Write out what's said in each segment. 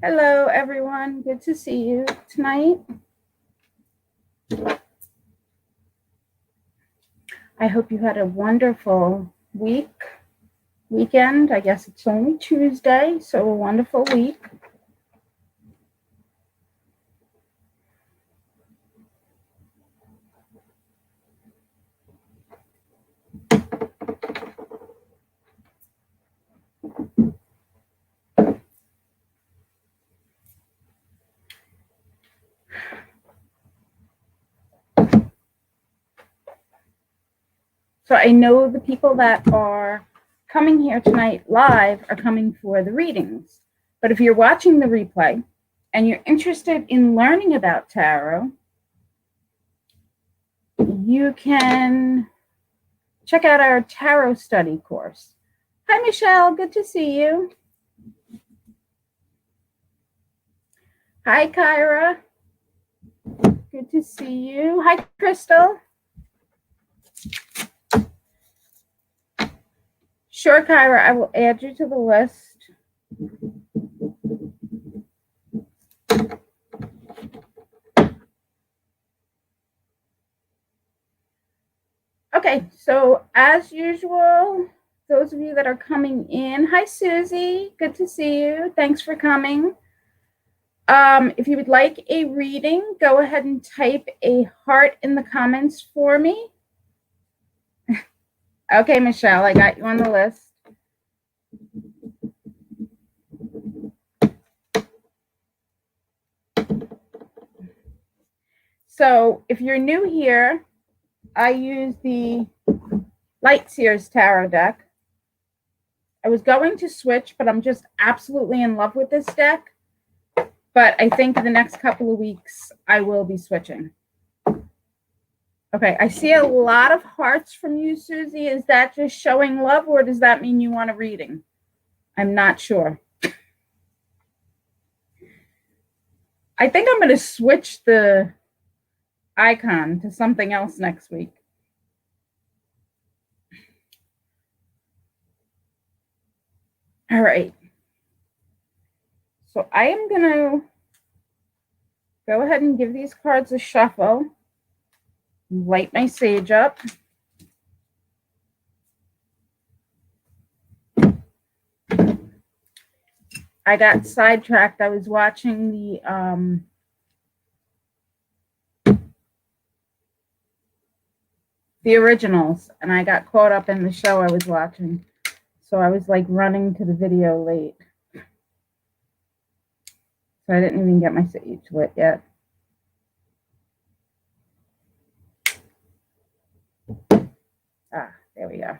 Hello, everyone. Good to see you tonight. I hope you had a wonderful weekend. I guess it's only Tuesday, so a wonderful week. So I know the people that are coming here tonight live are coming for the readings. But if you're watching the replay and you're interested in learning about tarot, you can check out our tarot study course. Hi, Michelle. Good to see you. Hi, Kyra. Good to see you. Hi, Crystal. Sure, Kyra, I will add you to the list. Okay, so as usual, those of you that are coming in, hi, Susie. Good to see you. Thanks for coming. If you would like a reading, go ahead and type a heart in the comments for me. Okay, Michelle, I got you on the list. So if you're new here, I use the Light Seer's tarot deck. I was going to switch, but I'm just absolutely in love with this deck. But I think in the next couple of weeks, I will be switching. Okay, I see a lot of hearts from you, Susie. Is that just showing love, or does that mean you want a reading? I'm not sure. I think I'm going to switch the icon to something else next week. All right. So I am going to go ahead and give these cards a shuffle. Light my sage up. I got sidetracked. I was watching the originals, and I got caught up in the show I was watching. So I was like running to the video late. So I didn't even get my sage lit yet. Ah, there we go.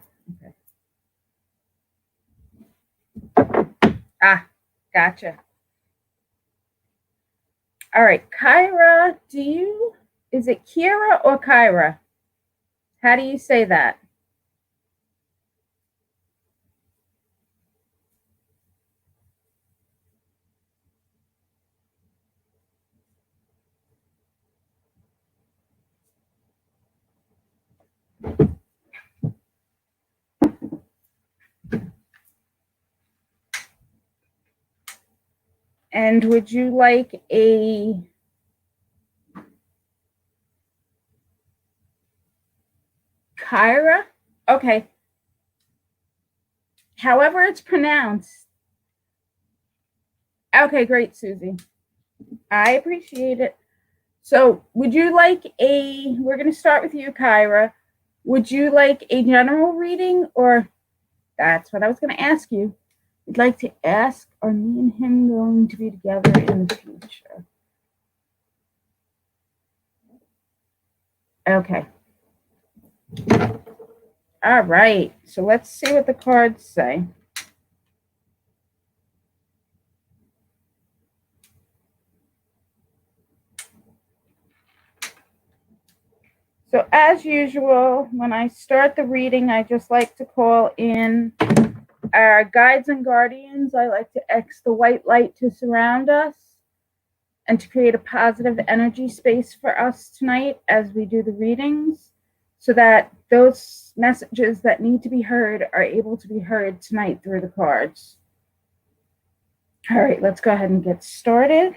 Okay. Ah, gotcha. All right, Kyra, is it Kira or Kyra? How do you say that? And would you like a Kyra? Okay. However it's pronounced. Okay, great, Susie. I appreciate it. So would you like we're going to start with you, Kyra. Would you like a general reading, or that's what I was going to ask you. I'd like to ask, are me and him going to be together in the future? Okay. All right. So let's see what the cards say. So as usual, when I start the reading, I just like to call in our guides and guardians. I like to X the white light to surround us. and to create a positive energy space for us tonight as we do the readings, so that those messages that need to be heard are able to be heard tonight through the cards. All right, let's go ahead and get started.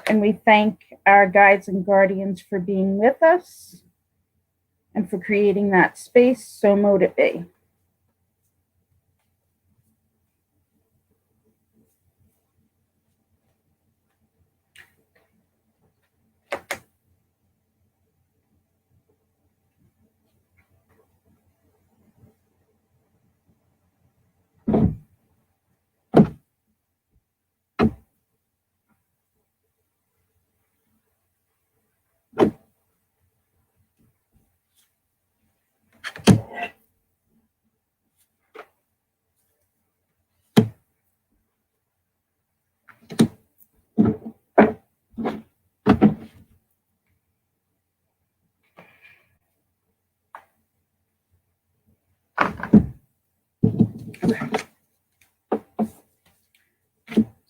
And we thank our guides and guardians for being with us and for creating that space. So mote it be.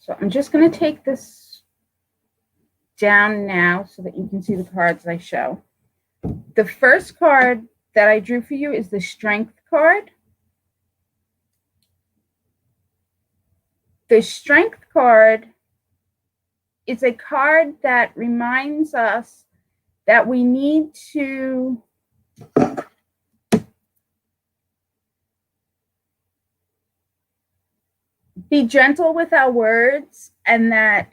So I'm just going to take this down now so that you can see the cards I show. The first card that I drew for you is the Strength card. The Strength card is a card that reminds us that we need to be gentle with our words, and that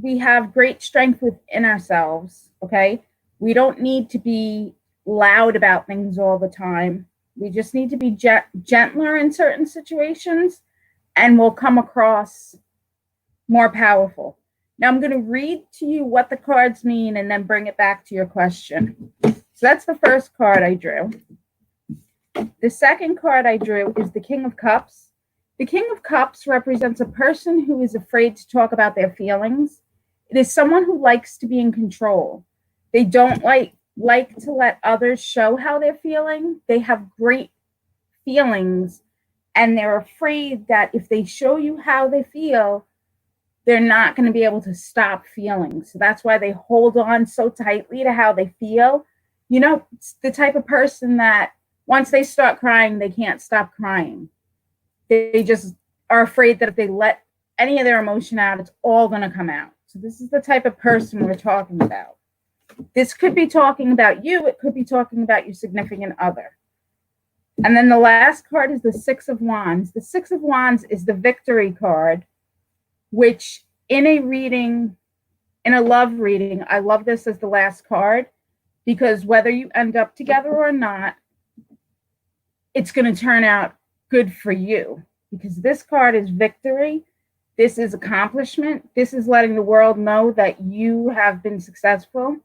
we have great strength within ourselves, okay? We don't need to be loud about things all the time. We just need to be gentler in certain situations, and we'll come across more powerful. Now I'm going to read to you what the cards mean and then bring it back to your question. So that's the first card I drew. The second card I drew is the King of Cups. The King of Cups represents a person who is afraid to talk about their feelings. It is someone who likes to be in control. They don't like to let others show how they're feeling. They have great feelings, and they're afraid that if they show you how they feel, they're not going to be able to stop feeling. So that's why they hold on so tightly to how they feel. You know, it's the type of person that once they start crying, they can't stop crying. They just are afraid that if they let any of their emotion out, it's all going to come out. So this is the type of person we're talking about. This could be talking about you. It could be talking about your significant other. And then the last card is the Six of Wands. The Six of Wands is the Victory card, which in a reading, in a love reading, I love this as the last card, because whether you end up together or not, it's going to turn out good for you, because this card is victory. This is accomplishment. This is letting the world know that you have been successful.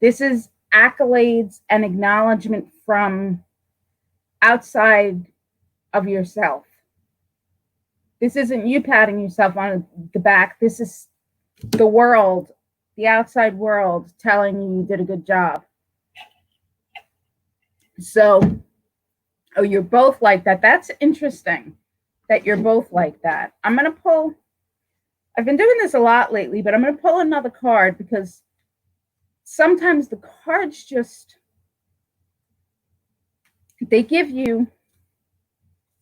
This is accolades and acknowledgement from outside of yourself. This isn't you patting yourself on the back. This is the world, the outside world, telling you did a good job. So, oh, you're both like that. That's interesting that you're both like that. I'm going to pull, I've been doing this a lot lately, but I'm going to pull another card, because sometimes the cards just, they give you,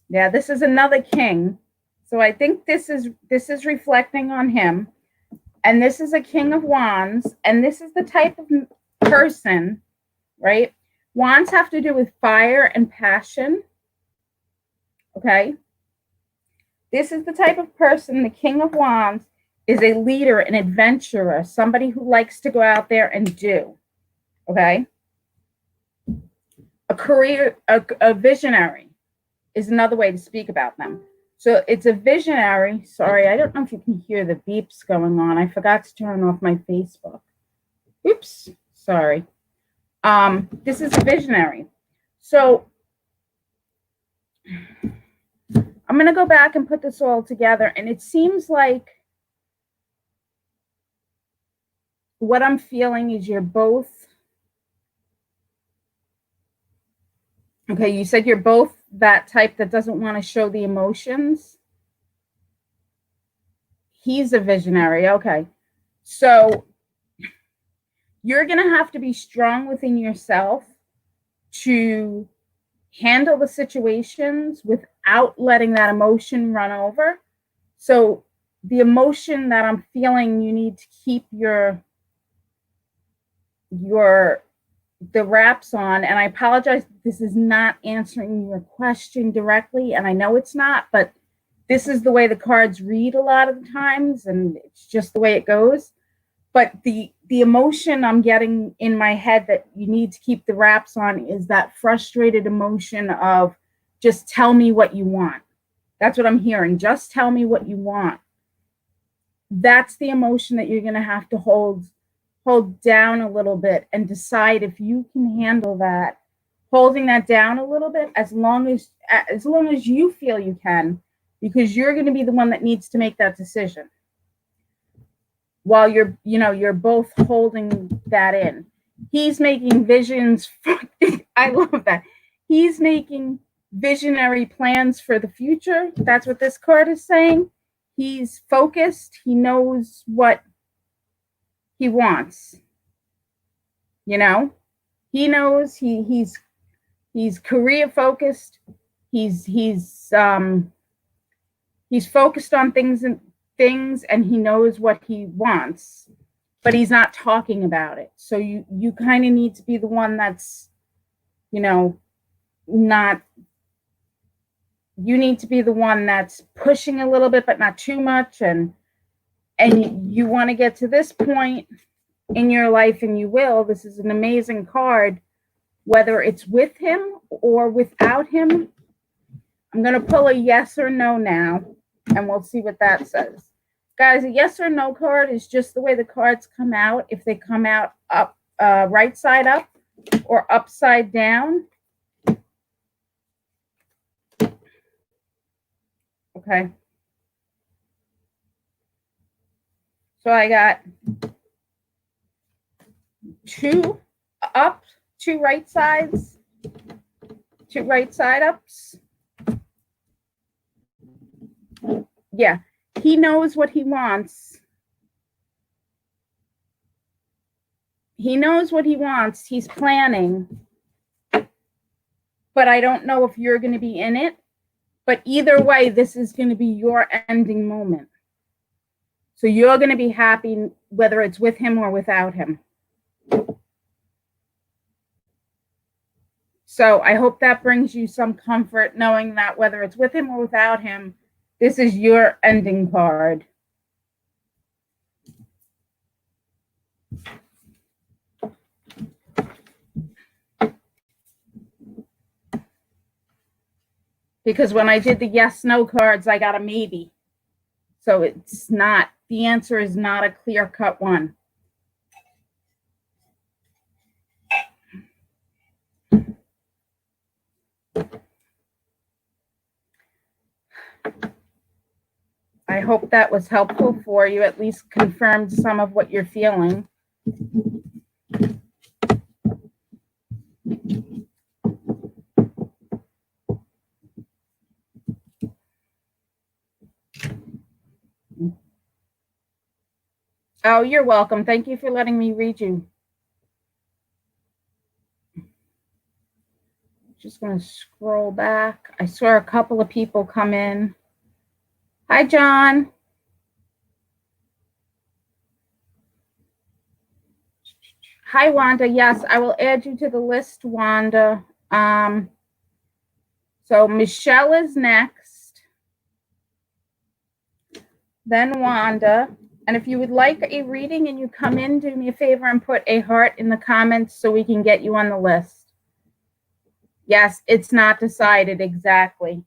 yeah, this is another king. So I think this is reflecting on him. And this is a King of Wands. And this is the type of person, right? Wands have to do with fire and passion. Okay. This is the type of person, the King of Wands is a leader, an adventurer, somebody who likes to go out there and do. Okay. A career, a visionary is another way to speak about them. So it's a visionary. Sorry, I don't know if you can hear the beeps going on. I forgot to turn off my Facebook. Oops, sorry. This is a visionary. So I'm going to go back and put this all together. And it seems like what I'm feeling is you're both. Okay, you said you're both that type that doesn't want to show the emotions. He's a visionary. Okay. So you're going to have to be strong within yourself to handle the situations without letting that emotion run over. So the emotion that I'm feeling, you need to keep the wraps on. And I apologize, this is not answering your question directly, and I know it's not, but this is the way the cards read a lot of the times, and it's just the way it goes. But the emotion I'm getting in my head that you need to keep the wraps on is that frustrated emotion of just tell me what you want. That's what I'm hearing. Just tell me what you want. That's the emotion that you're going to have to hold down a little bit and decide if you can handle that, holding that down a little bit as long as you feel you can, because you're going to be the one that needs to make that decision while you're both holding that in. He's making visions I love that. He's making visionary plans for the future. That's what this card is saying. He's focused. He knows what he wants. He knows he's career focused. He's focused on things and he knows what he wants, but he's not talking about it. So you kind of need to be the one that's, not, you need to be the one that's pushing a little bit, but not too much. And you want to get to this point in your life, and you will. This is an amazing card, whether it's with him or without him. I'm going to pull a yes or no now, and we'll see what that says. Guys, a yes or no card is just the way the cards come out. If they come out up, right side up or upside down. Okay. So I got 2 up, 2 right sides, 2 right side ups. Yeah, he knows what he wants. He knows what he wants. He's planning. But I don't know if you're going to be in it. But either way, this is going to be your ending moment. So you're going to be happy whether it's with him or without him. So I hope that brings you some comfort, knowing that whether it's with him or without him, this is your ending card. Because when I did the yes/no cards, I got a maybe. So it's not, the answer is not a clear-cut one. I hope that was helpful for you, at least confirmed some of what you're feeling. Oh, you're welcome. Thank you for letting me read you. Just going to scroll back. I saw a couple of people come in. Hi, John. Hi, Wanda. Yes, I will add you to the list, Wanda. So Michelle is next. Then Wanda. And if you would like a reading and you come in, do me a favor and put a heart in the comments so we can get you on the list. Yes, it's not decided exactly.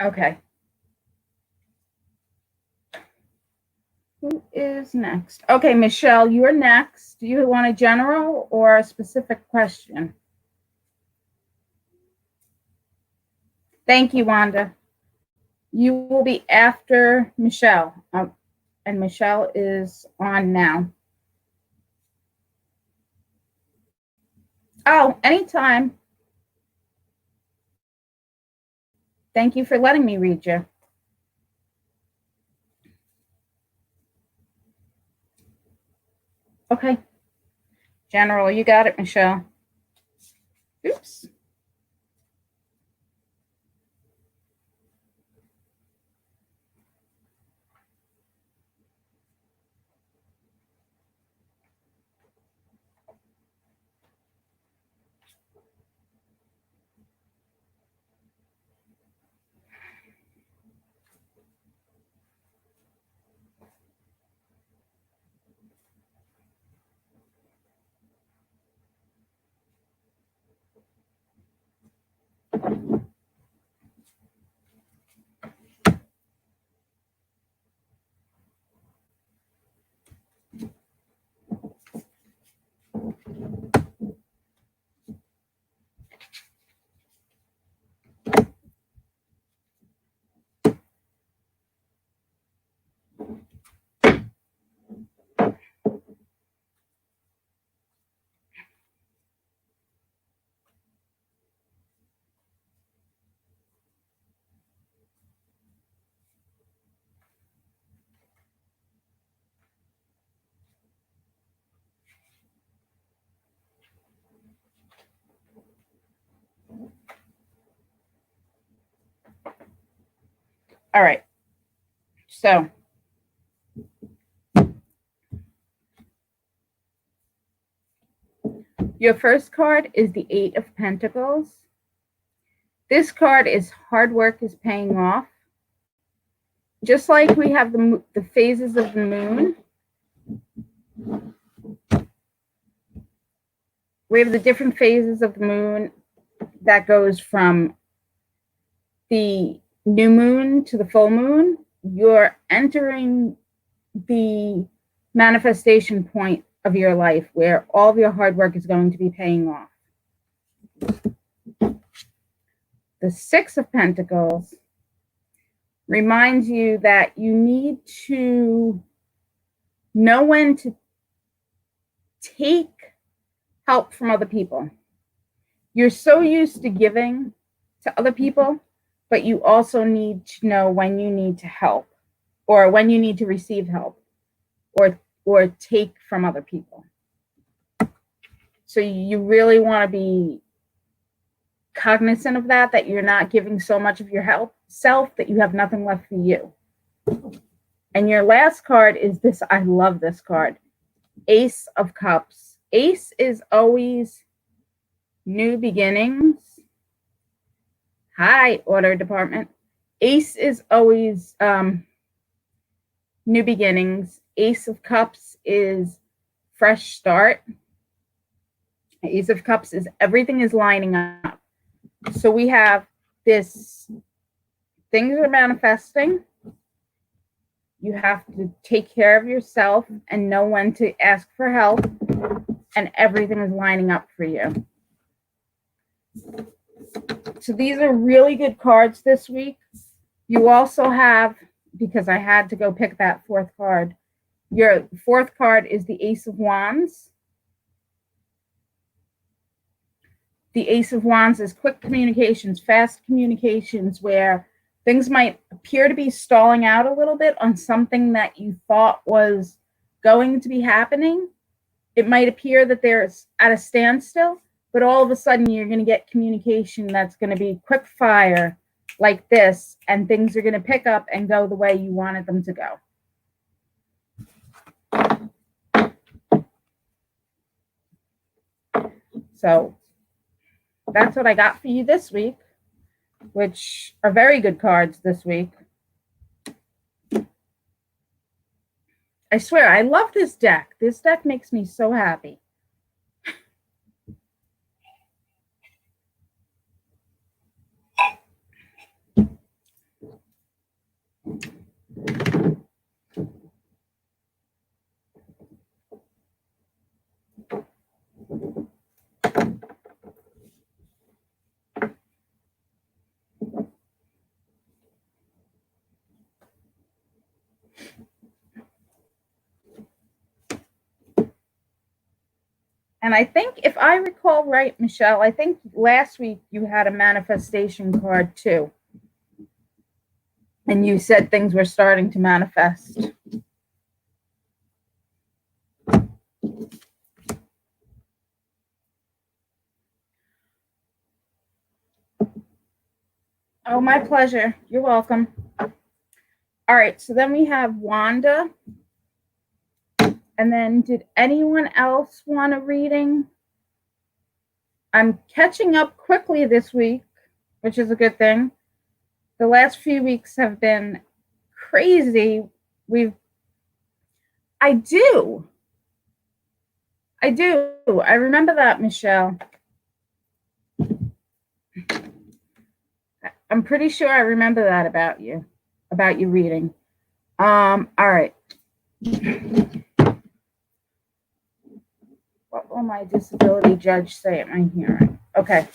Okay. Who is next? Okay, Michelle, you're next. Do you want a general or a specific question? Thank you, Wanda. You will be after Michelle. And Michelle is on now. Oh, anytime. Thank you for letting me read you. Okay. General, you got it, Michelle. Oops. All right. So your first card is the Eight of Pentacles. This card is hard work is paying off. Just like we have the phases of the moon, we have the different phases of the moon that goes from the new moon to the full moon. You're entering the manifestation point of your life where all of your hard work is going to be paying off. The Six of Pentacles reminds you that you need to know when to take help from other people. You're so used to giving to other people, but you also need to know when you need to help or when you need to receive help or take from other people. So you really want to be cognizant of that you're not giving so much of your self that you have nothing left for you. And your last card is this. I love this card. Ace of Cups. Ace is always new beginnings. Hi, order department. Ace is always new beginnings. Ace of Cups is fresh start. Ace of Cups is everything is lining up. So we have this, things are manifesting. You have to take care of yourself and know when to ask for help, and everything is lining up for you. So these are really good cards this week. You also have, because I had to go pick that fourth card, your fourth card is the Ace of Wands. The Ace of Wands is quick communications, fast communications, where things might appear to be stalling out a little bit on something that you thought was going to be happening. It might appear that there's at a standstill, but all of a sudden you're going to get communication that's going to be quick fire like this, and things are going to pick up and go the way you wanted them to go. So that's what I got for you this week, which are very good cards this week. I swear, I love this deck. This deck makes me so happy. And I think if I recall right, Michelle, I think last week you had a manifestation card too. And you said things were starting to manifest. Oh, my pleasure. You're welcome. All right, so then we have Wanda. And then did anyone else want a reading? I'm catching up quickly this week, which is a good thing. The last few weeks have been crazy. I do. I remember that, Michelle. I'm pretty sure I remember that about you reading. All right. What will my disability judge say at my hearing? Okay.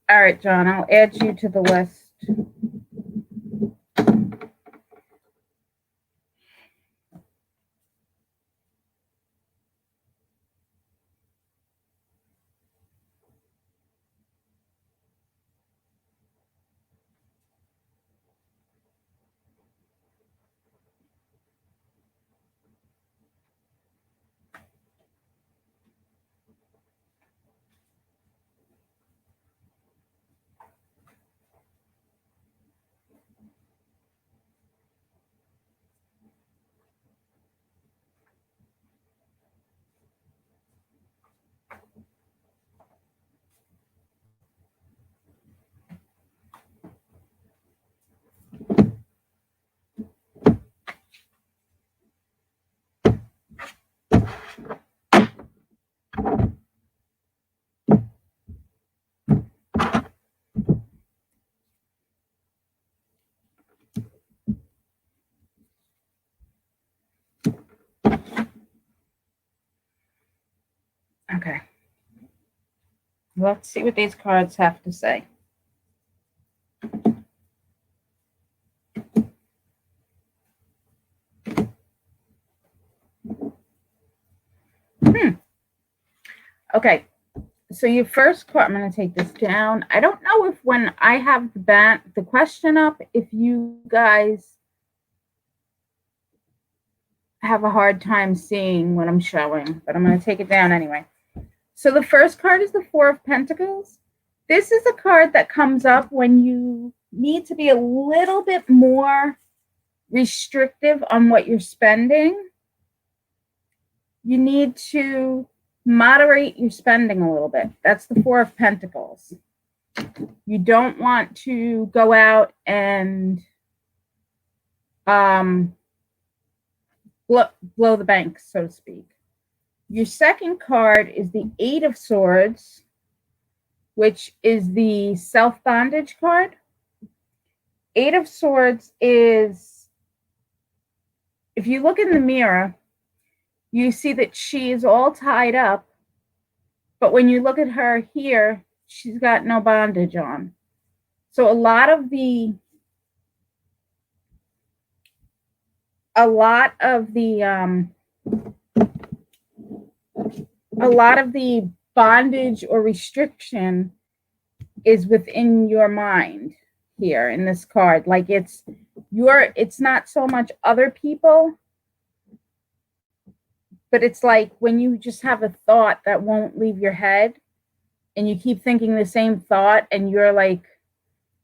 All right, John, I'll add you to the list. Okay. Let's see what these cards have to say. Okay. So your first card, I'm going to take this down. I don't know if when I have the question up, if you guys have a hard time seeing what I'm showing, but I'm going to take it down anyway. So the first card is the Four of Pentacles. This is a card that comes up when you need to be a little bit more restrictive on what you're spending. You need to moderate your spending a little bit. That's the Four of Pentacles. You don't want to go out and blow the bank, so to speak. Your second card is the Eight of Swords, which is the self-bondage card. Eight of Swords is, if you look in the mirror, you see that she is all tied up, but when you look at her here, she's got no bondage on. So a lot of the bondage or restriction is within your mind here in this card. Like it's not so much other people, but it's like when you just have a thought that won't leave your head and you keep thinking the same thought and you're like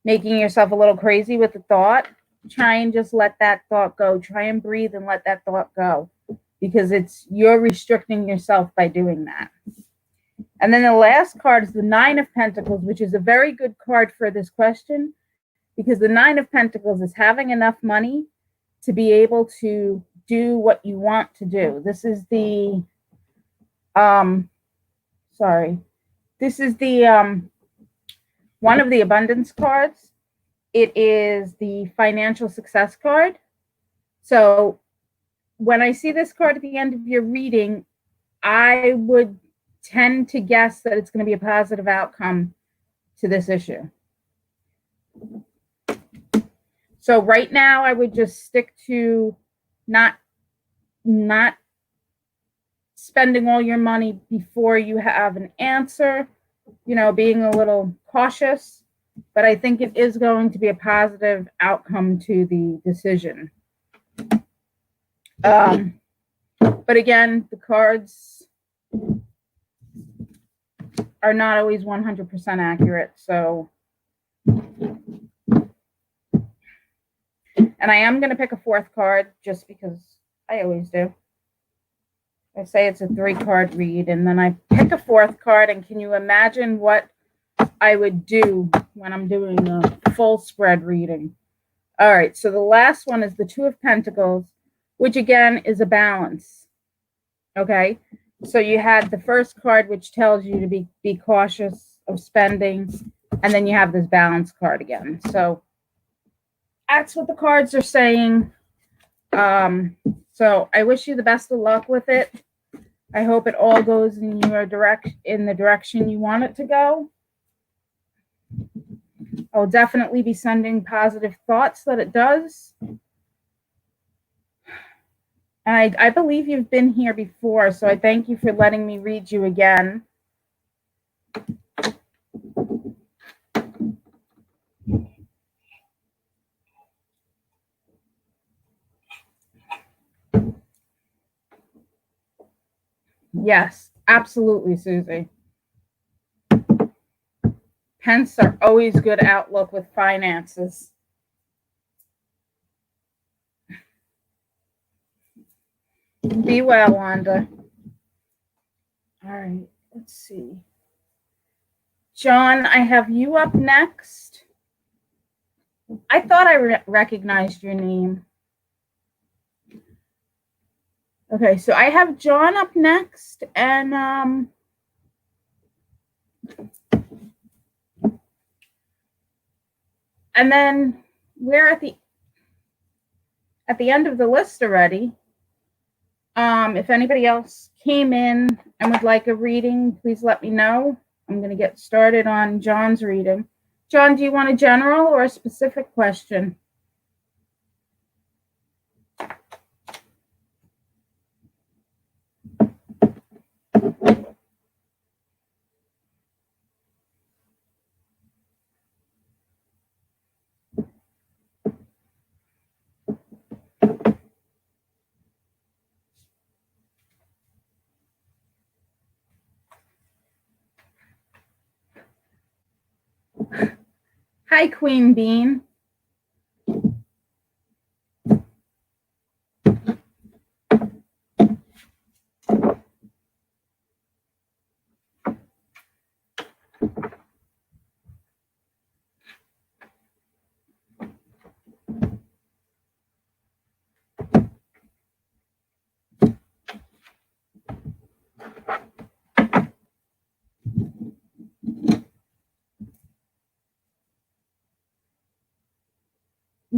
making yourself a little crazy with the thought, try and just let that thought go. Try and breathe and let that thought go, because you're restricting yourself by doing that. And then the last card is the Nine of Pentacles, which is a very good card for this question, because the Nine of Pentacles is having enough money to be able to do what you want to do. This is the one of the abundance cards. It is the financial success card. So when I see this card at the end of your reading, I would tend to guess that it's going to be a positive outcome to this issue. So right now I would just stick to not spending all your money before you have an answer, being a little cautious, but I think it is going to be a positive outcome to the decision. But again, the cards are not always 100% accurate. So, and I am going to pick a fourth card just because I always do. I say it's a 3-card read, and then I pick a fourth card, and can you imagine what I would do when I'm doing a full spread reading? All right, so the last one is the 2 of Pentacles, which again is a balance. Okay, so you had the first card, which tells you to be cautious of spending, and then you have this balance card again. So that's what the cards are saying. So I wish you the best of luck with it. I hope it all goes in the direction you want it to go. I'll definitely be sending positive thoughts that it does. And I believe you've been here before, so I thank you for letting me read you again. Yes, absolutely, Susie. Pence are always good outlook with finances. Be well, Wanda. All right, let's see. John, I have you up next. I thought I recognized your name. Okay, so I have John up next, and then we're at the end of the list already. If anybody else came in and would like a reading, please let me know. I'm going to get started on John's reading. John, do you want a general or a specific question? Hi, Queen Bean.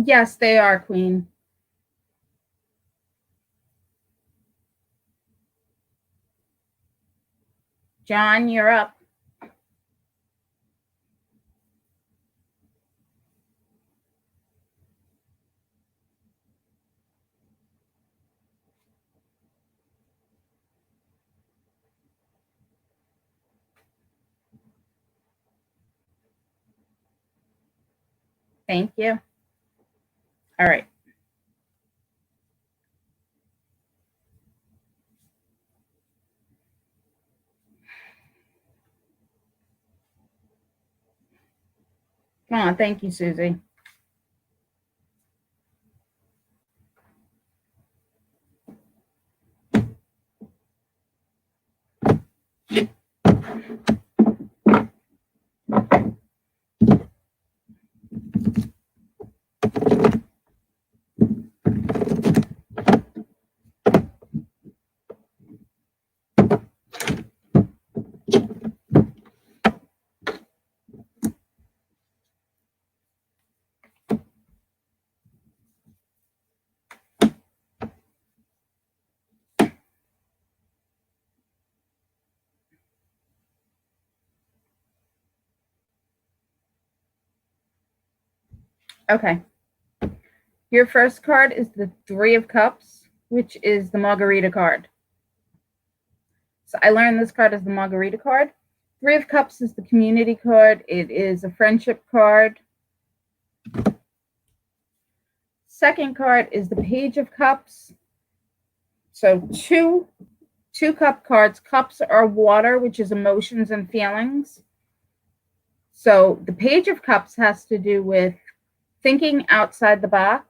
Yes, they are, Queen. John, you're up. Thank you. All right. Come on. Thank you, Susie. Okay. Your first card is the Three of Cups, which is the Margarita card. So I learned this card as the Margarita card. Three of Cups is the community card. It is a friendship card. Second card is the Page of Cups. So two cup cards. Cups are water, which is emotions and feelings. So the Page of Cups has to do with thinking outside the box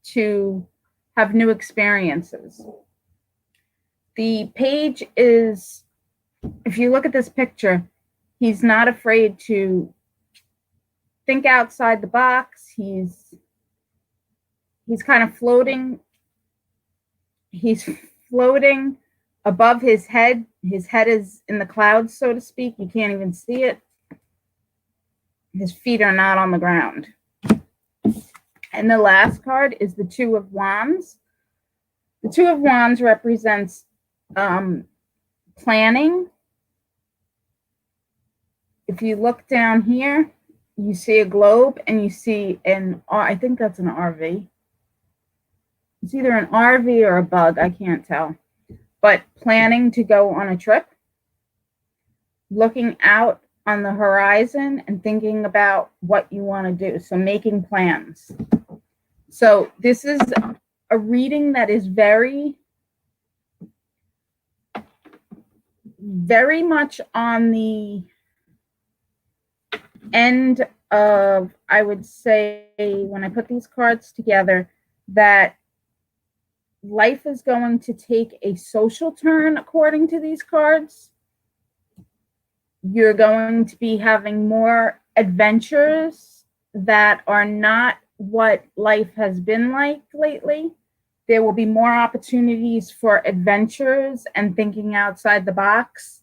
to have new experiences. The page is, if you look at this picture, he's not afraid to think outside the box. He's kind of floating. He's floating above his head. His head is in the clouds, so to speak. You can't even see it. His feet are not on the ground. And the last card is the Two of Wands. The Two of Wands represents planning. If you look down here, you see a globe and you see I think that's an RV. It's either an RV or a bug, I can't tell. But planning to go on a trip, looking out on the horizon and thinking about what you want to do. So making plans. So this is a reading that is very, very much on the end of, I would say, when I put these cards together, that life is going to take a social turn according to these cards. You're going to be having more adventures that are not what life has been like lately. There will be more opportunities for adventures and thinking outside the box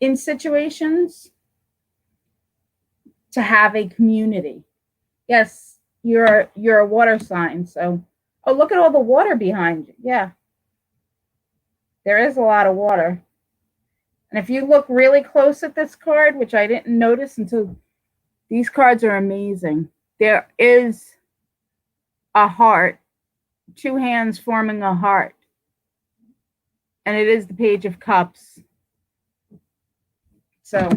in situations to have a community. Yes, you're a water sign, so oh, look at all the water behind you. Yeah, there is a lot of water. And if you look really close at this card, which I didn't notice until these cards are amazing, there is a heart, two hands forming a heart. And it is the Page of Cups. So,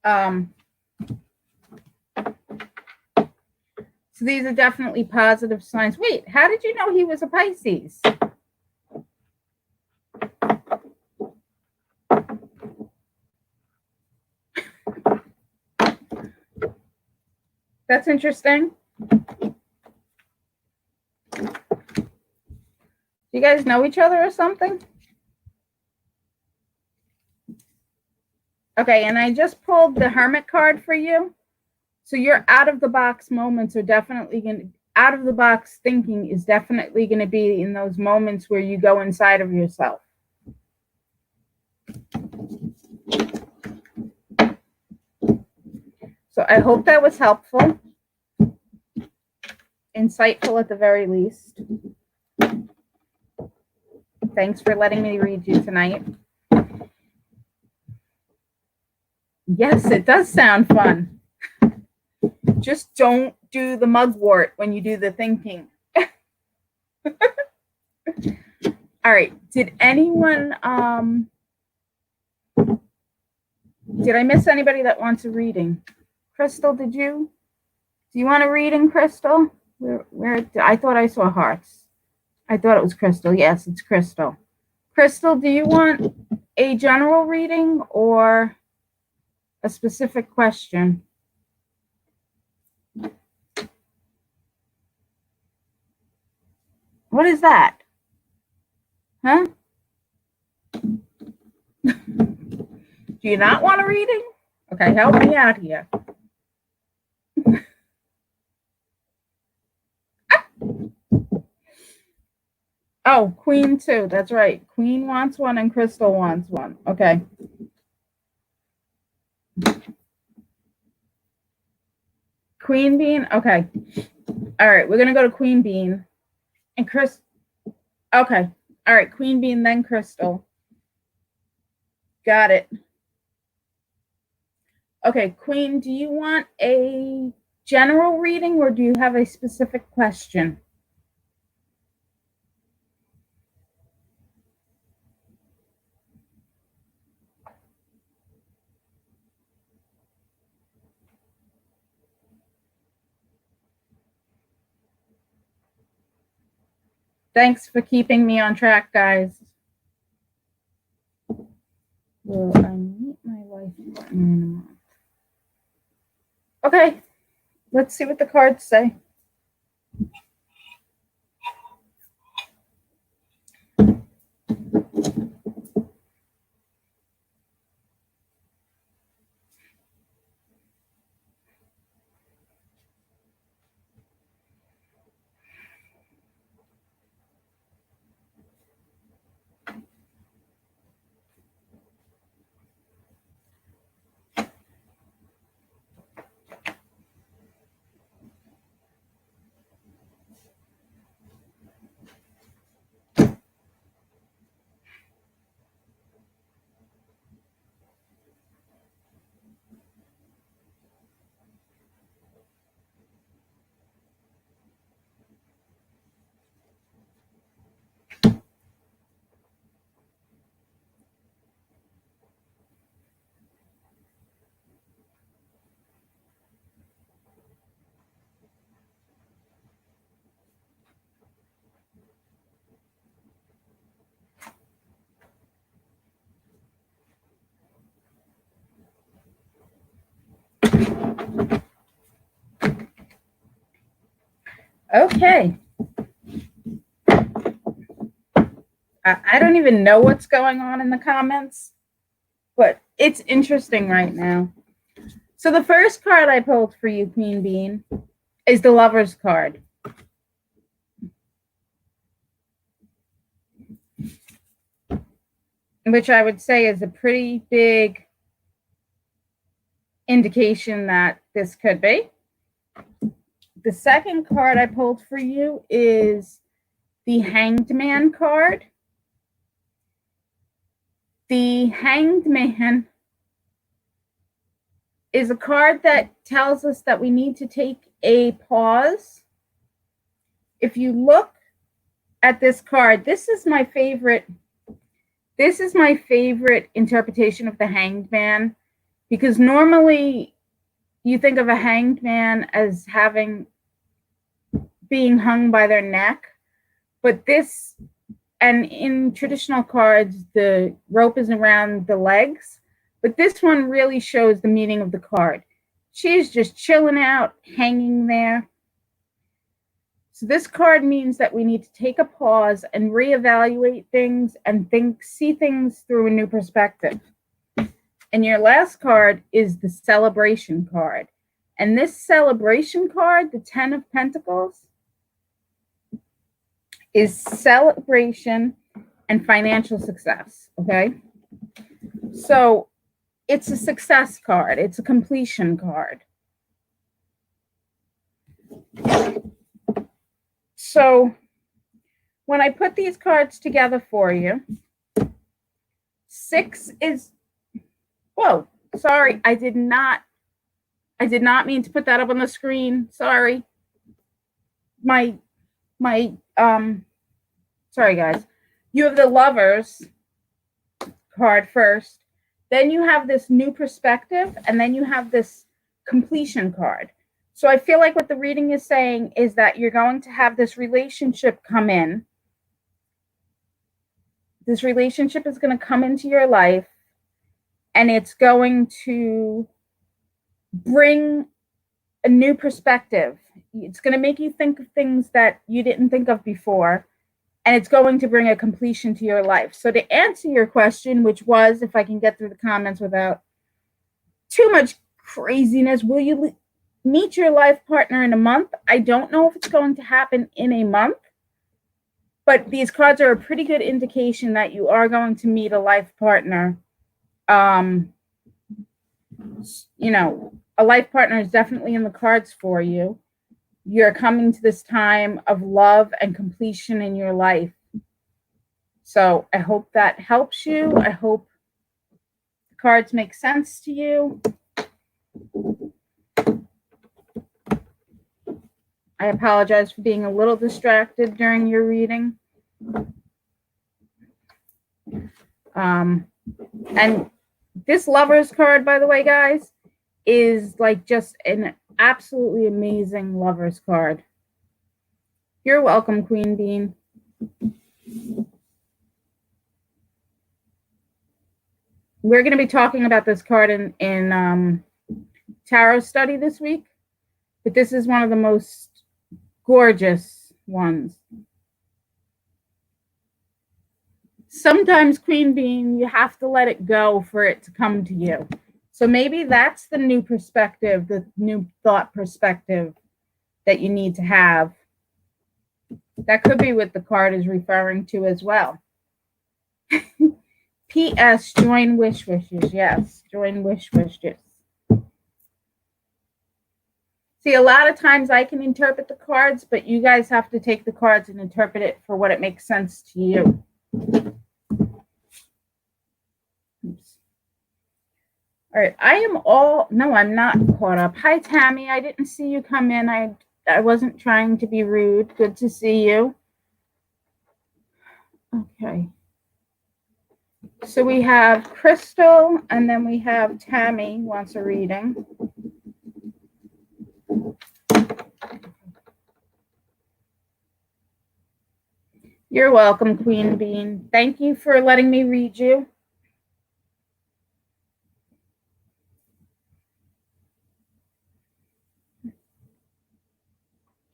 so these are definitely positive signs. Wait, how did you know he was a Pisces? That's interesting. Do you guys know each other or something? Okay, and I just pulled the Hermit card for you. So your out of the box moments are definitely going to, out of the box thinking is definitely going to be in those moments where you go inside of yourself. So I hope that was helpful, insightful at the very least. Thanks for letting me read you tonight. Yes, it does sound fun. Just don't do the mugwort when you do the thinking. All right. Did anyone, did I miss anybody that wants a reading? Crystal, do you want a reading, Crystal? Where I thought I saw hearts. I thought it was Crystal. Yes, it's Crystal. Crystal, do you want a general reading or a specific question? What is that? Huh? Do you not want a reading? Okay, help me out here. Oh, Queen too. That's right. Queen wants one and Crystal wants one. Okay. Queen Bean? Okay. All right, we're going to go to Queen Bean. And Chris. Okay. All right, Queen Bean, then Crystal. Got it. Okay, Queen, do you want a general reading, or do you have a specific question? Thanks for keeping me on track, guys. Will I meet my life partner in a month? Okay, let's see what the cards say. Okay. I don't even know what's going on in the comments, but it's interesting right now. So the first card I pulled for you, Queen Bean, is the Lover's card. Which I would say is a pretty big indication that this could be. The second card I pulled for you is the Hanged Man card. The Hanged Man is a card that tells us that we need to take a pause. If you look at this card, this is my favorite interpretation of the Hanged Man, because normally you think of a hanged man as being hung by their neck, but this, and in traditional cards, the rope is around the legs, but this one really shows the meaning of the card. She's just chilling out, hanging there. So this card means that we need to take a pause and reevaluate things and see things through a new perspective. And your last card is the Celebration card. And this Celebration card, the 10 of Pentacles, is celebration and financial success, okay? So it's a success card. It's a completion card. So when I put these cards together for you, 6 is, whoa, sorry, I did not mean to put that up on the screen. Sorry. Sorry guys. You have the Lovers card first, then you have this new perspective, and then you have this completion card. So I feel like what the reading is saying is that you're going to have this relationship come in. This relationship is going to come into your life, and it's going to bring a new perspective. It's going to make you think of things that you didn't think of before, and it's going to bring a completion to your life. So to answer your question, which was, if I can get through the comments without too much craziness, will you meet your life partner in a month? I don't know if it's going to happen in a month, but these cards are a pretty good indication that you are going to meet a life partner. You know, a life partner is definitely in the cards for you. You're coming to this time of love and completion in your life. So I hope that helps you. I hope the cards make sense to you. I apologize for being a little distracted during your reading. And this Lovers card, by the way, guys, is like just an absolutely amazing Lovers card. You're welcome, Queen Bean. We're going to be talking about this card in tarot study this week, but this is one of the most gorgeous ones. Sometimes, Queen Bean, you have to let it go for it to come to you. So maybe that's the new perspective, the new thought perspective that you need to have. That could be what the card is referring to as well. P.S. Join wish wishes. Yes, join wish wishes. See, a lot of times I can interpret the cards, but you guys have to take the cards and interpret it for what it makes sense to you. Oops. All right, no, I'm not caught up. Hi, Tammy. I didn't see you come in. I wasn't trying to be rude. Good to see you. Okay. So we have Crystal, and then we have Tammy wants a reading. You're welcome, Queen Bean. Thank you for letting me read you.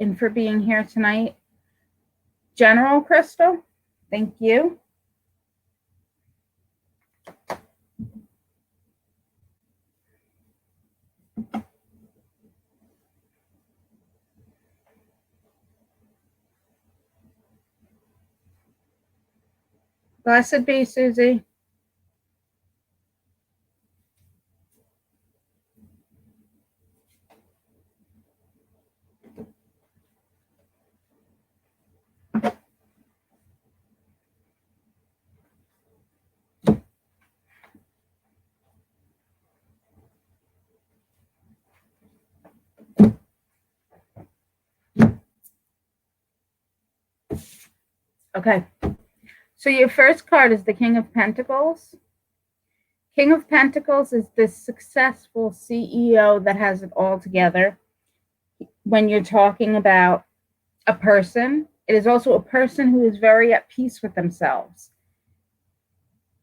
And for being here tonight. General Crystal, thank you. Blessed be, Susie. Okay. So your first card is the King of Pentacles. King of Pentacles is this successful CEO that has it all together. When you're talking about a person, it is also a person who is very at peace with themselves.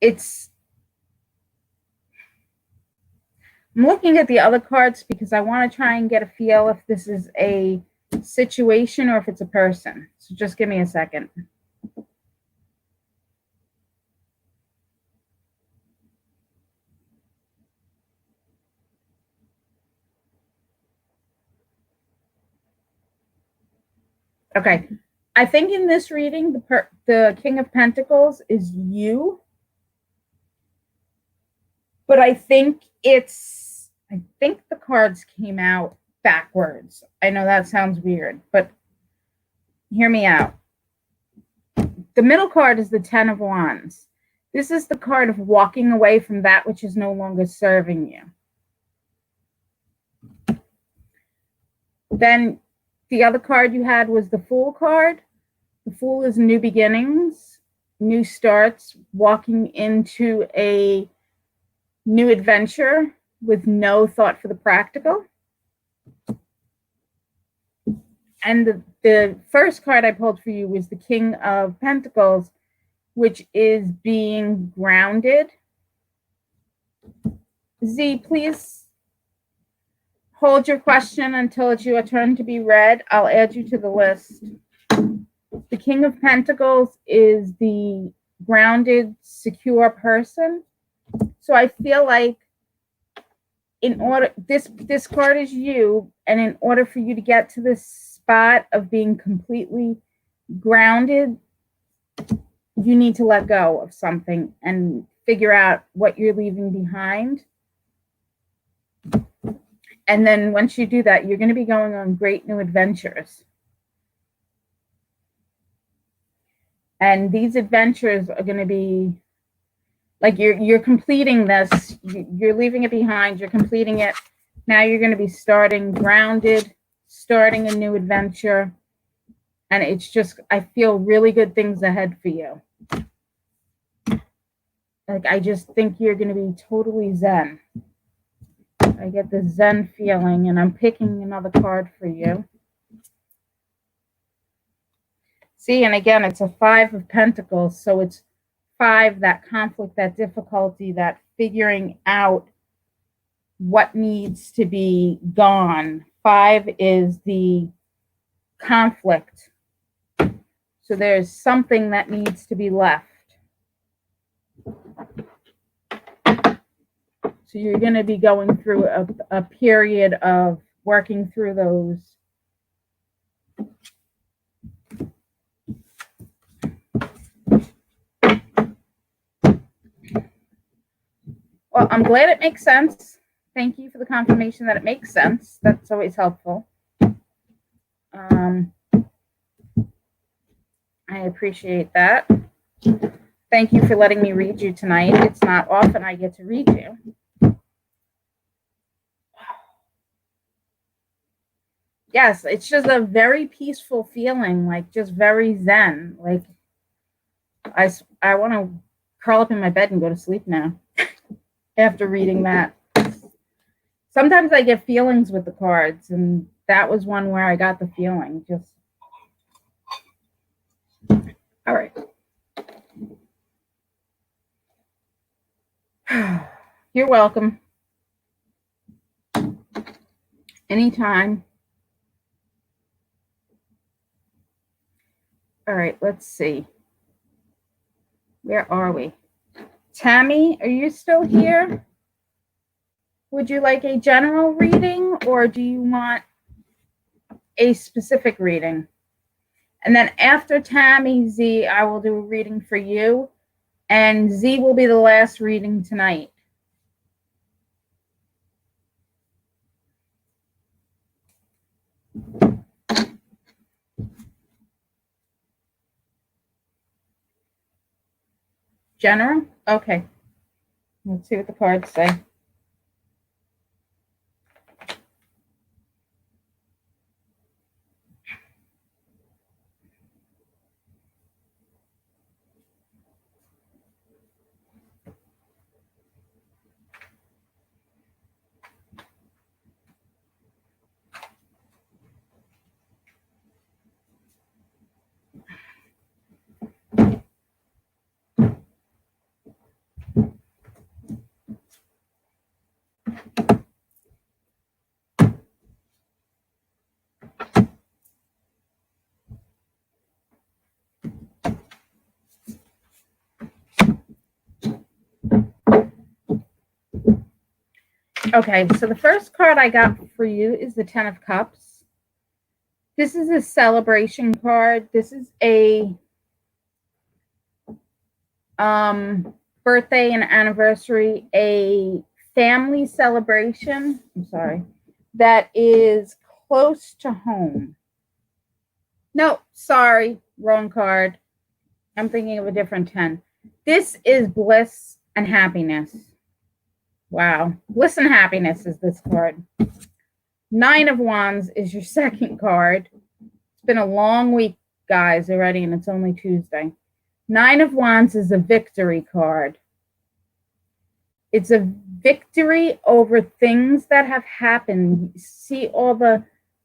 I'm looking at the other cards because I want to try and get a feel if this is a situation or if it's a person. So just give me a second. Okay, I think in this reading, the King of Pentacles is you. But I think the cards came out backwards. I know that sounds weird, but hear me out. The middle card is the Ten of Wands. This is the card of walking away from that which is no longer serving you. Then the other card you had was the Fool card. The Fool is new beginnings, new starts, walking into a new adventure with no thought for the practical. And the first card I pulled for you was the King of Pentacles, which is being grounded. Z, please hold your question until it's your turn to be read. I'll add you to the list. The King of Pentacles is the grounded, secure person. So I feel like this card is you, and in order for you to get to this spot of being completely grounded, you need to let go of something and figure out what you're leaving behind. And then once you do that, you're going to be going on great new adventures. And these adventures are going to be like you're completing this. You're leaving it behind. You're completing it. Now you're going to be starting grounded, starting a new adventure. And it's just, I feel really good things ahead for you. Like, I just think you're going to be totally zen. I get the zen feeling, and I'm picking another card for you. See, and again, it's a 5 of Pentacles. So it's 5, that conflict, that difficulty, that figuring out what needs to be gone. 5 is the conflict. So there's something that needs to be left. So you're going to be going through a period of working through those. Well, I'm glad it makes sense. Thank you for the confirmation that it makes sense. That's always helpful. I appreciate that. Thank you for letting me read you tonight. It's not often I get to read you. Yes, it's just a very peaceful feeling, like just very zen. Like I want to curl up in my bed and go to sleep now after reading that. Sometimes I get feelings with the cards, and that was one where I got the feeling. Just all right. You're welcome. Anytime. All right, let's see. Where are we? Tammy, are you still here? Would you like a general reading, or do you want a specific reading? And then after Tammy, Z, I will do a reading for you. And Z will be the last reading tonight. General? Okay. Let's see what the cards say. Okay, so the first card I got for you is the 10 of Cups. This is a celebration card. This is a birthday and anniversary, a family celebration. I'm sorry. That is close to home. No, sorry, wrong card. I'm thinking of a different 10. This is bliss and happiness. Wow. Bliss and happiness is this card. 9 of Wands is your second card. It's been a long week, guys, already, and it's only Tuesday. 9 of Wands is a victory card. It's a victory over things that have happened. See all the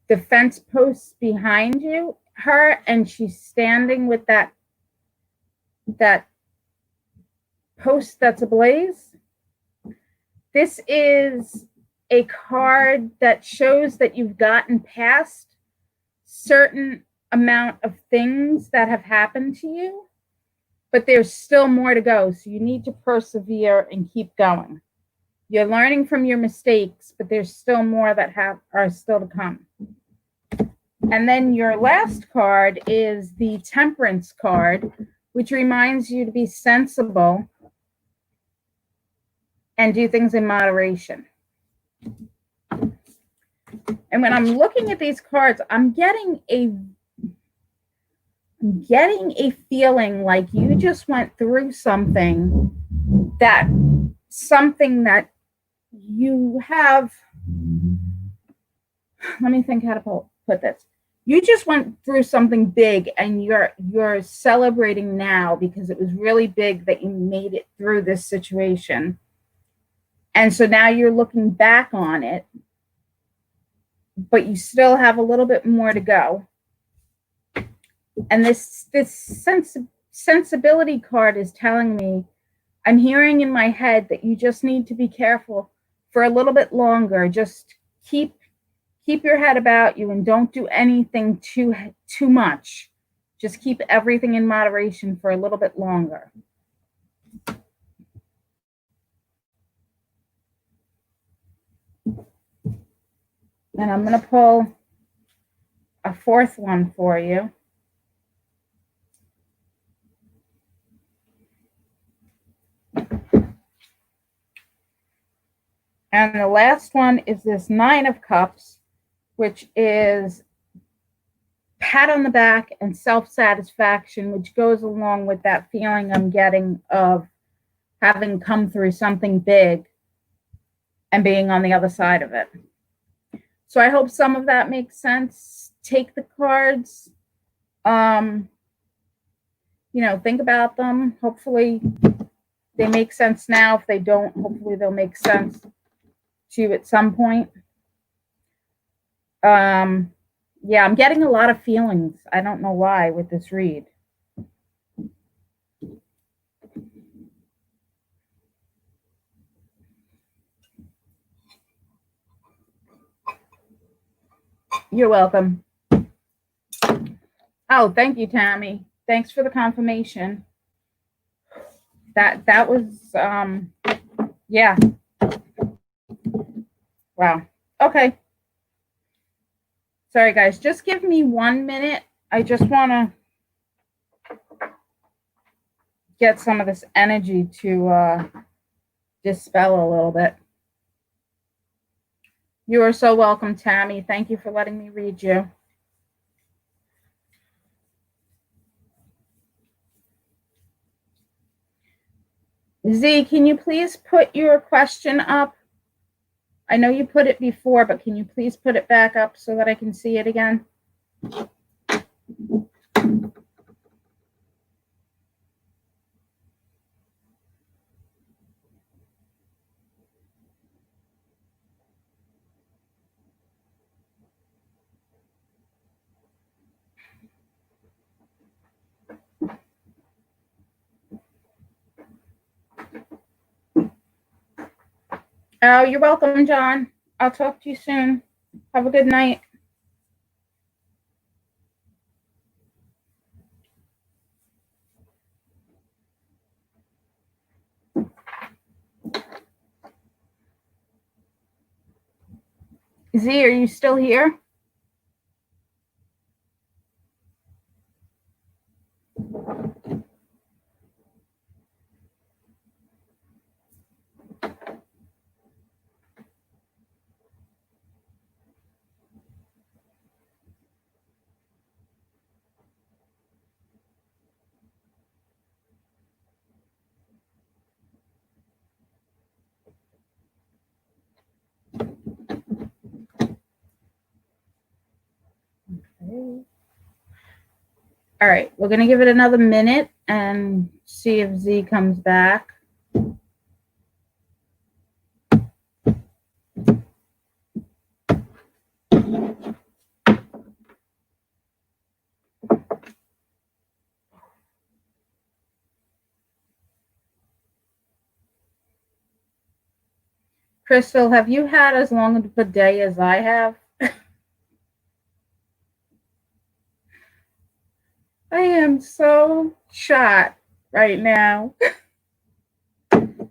defense posts behind her, and she's standing with that post that's ablaze. This is a card that shows that you've gotten past certain amount of things that have happened to you, but there's still more to go. So you need to persevere and keep going. You're learning from your mistakes, but there's still more that are still to come. And then your last card is the Temperance card, which reminds you to be sensible and do things in moderation. And when I'm looking at these cards, I'm getting a feeling like you just went through something that you have. Let me think how to pull. put this. You just went through something big, and you're celebrating now because it was really big that you made it through this situation. And so now you're looking back on it, but you still have a little bit more to go. And this sensibility card is telling me, I'm hearing in my head that you just need to be careful for a little bit longer. Just keep your head about you and don't do anything too much. Just keep everything in moderation for a little bit longer. And I'm going to pull a fourth one for you. And the last one is this Nine of Cups, which is pat on the back and self-satisfaction, which goes along with that feeling I'm getting of having come through something big and being on the other side of it. So I hope some of that makes sense. Take the cards, think about them. Hopefully they make sense now. If they don't, hopefully they'll make sense to you at some point. Yeah, I'm getting a lot of feelings. I don't know why with this read. You're welcome. Oh, thank you, Tammy. Thanks for the confirmation. That was, yeah. Wow. Okay. Sorry, guys. Just give me 1 minute. I just want to get some of this energy to dispel a little bit. You are so welcome, Tammy. Thank you for letting me read you. Z, can you please put your question up? I know you put it before, but can you please put it back up so that I can see it again? Oh, you're welcome, John. I'll talk to you soon. Have a good night. Z, are you still here? All right, we're going to give it another minute and see if Z comes back. Crystal, have you had as long of a day as I have? I am so shot right now. All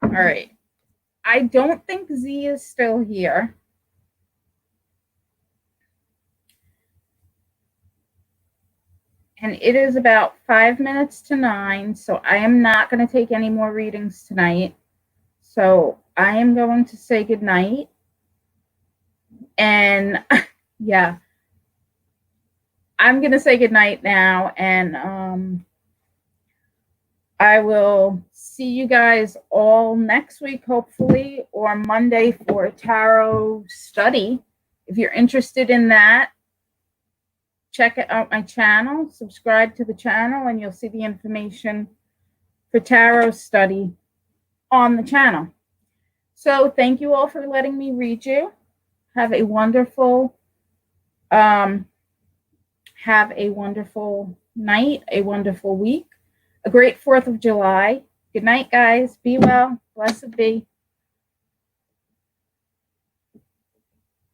right. I don't think Z is still here. And it is about 5 minutes to 9, so I am not going to take any more readings tonight. So I am going to say goodnight. And yeah, I'm going to say goodnight now. And I will see you guys all next week, hopefully, or Monday for tarot study. If you're interested in that, check out my channel, subscribe to the channel, and you'll see the information for tarot study on the channel. So thank you all for letting me read you. Have a wonderful night, a wonderful week, a great 4th of July. Good night, guys. Be well. Blessed be.